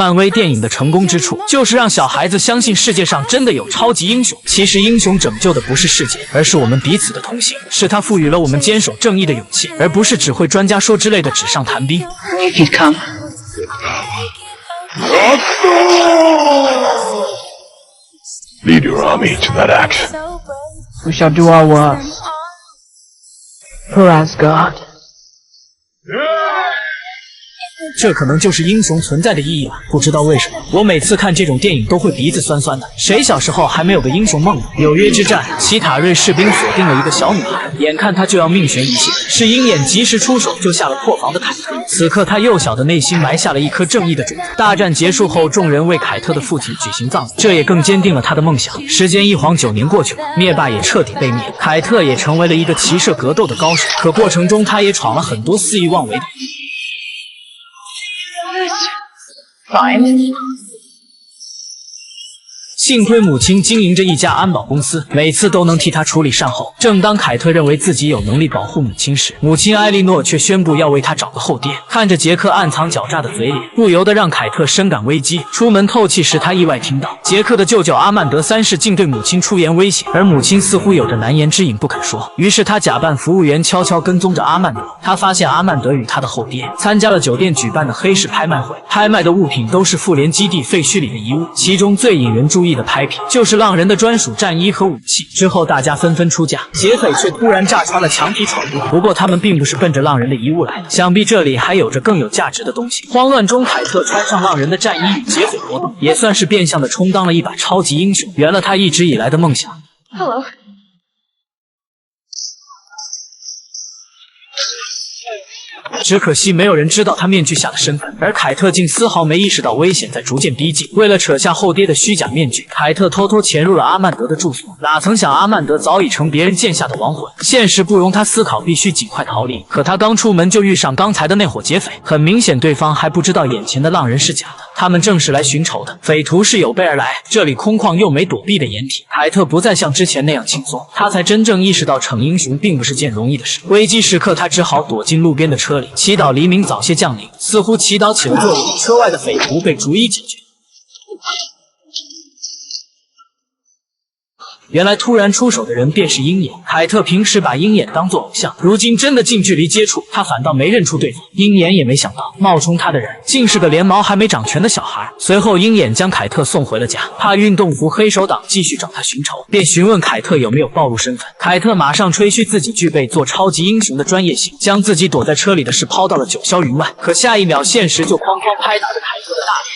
漫威电影的成功之处，就是让小孩子相信世界上真的有超级英雄。其实英雄拯救的不是世界，而是我们彼此的同行，是他赋予了我们坚守正义的勇气，而不是只会专家说之类的纸上谈兵。He'd come. Lead your army to that action. We shall do our worst. For Asgard. 这可能就是英雄存在的意义吧。不知道为什么，我每次看这种电影都会鼻子酸酸的。谁小时候还没有个英雄梦呢？纽约之战，奇塔瑞士兵锁定了一个小女孩，眼看她就要命悬一线，是鹰眼及时出手救下了破防的凯特。此刻他幼小的内心埋下了一颗正义的种子。大战结束后，众人为凯特的父亲举行葬礼，这也更坚定了他的梦想。时间一晃9年过去了，灭霸也彻底被灭，凯特也成为了一个骑射格斗的高手。可过程中，他也闯了很多肆意妄为的。Fine. 幸亏母亲经营着一家安保公司，每次都能替他处理善后。正当凯特认为自己有能力保护母亲时，母亲埃莉诺却宣布要为他找个后爹。看着杰克暗藏狡诈的嘴脸，不由得让凯特深感危机。出门透气时，他意外听到杰克的舅舅阿曼德3世竟对母亲出言威胁，而母亲似乎有着难言之隐不肯说。于是他假扮服务员，悄悄跟踪着阿曼德。他发现阿曼德与他的后爹参加了酒店举办的黑市拍卖会，拍卖的物品都是复联基地废墟里的遗物，其中最引人注意的拍品就是浪人的专属战衣和武器。之后大家纷纷出价，劫匪却突然炸穿了墙体闯入。不过他们并不是奔着浪人的遗物来的，想必这里还有着更有价值的东西。慌乱中，凯特穿上浪人的战衣与劫匪搏斗，也算是变相的充当了一把超级英雄，圆了他一直以来的梦想。Hello. 只可惜没有人知道他面具下的身份，而凯特竟丝毫没意识到危险在逐渐逼近。为了扯下后爹的虚假面具，凯特偷偷潜入了阿曼德的住所。哪曾想阿曼德早已成别人剑下的亡魂，现实不容他思考，必须尽快逃离。可他刚出门就遇上刚才的那伙劫匪，很明显对方还不知道眼前的浪人是假的，他们正是来寻仇的。匪徒是有备而来，这里空旷又没躲避的掩体，凯特不再像之前那样轻松，他才真正意识到逞英雄并不是件容易的事。危机时刻，他只好躲进路边的车里，祈祷黎明早些降临，似乎祈祷起了作用。车外的匪徒被逐一解决。原来突然出手的人便是鹰眼。凯特平时把鹰眼当作偶像，如今真的近距离接触，他反倒没认出对方。鹰眼也没想到冒充他的人竟是个连毛还没长全的小孩。随后鹰眼将凯特送回了家，怕运动服黑手党继续找他寻仇，便询问凯特有没有暴露身份。凯特马上吹嘘自己具备做超级英雄的专业性，将自己躲在车里的事抛到了九霄云外。可下一秒，现实就哐哐拍打着凯特的大脸。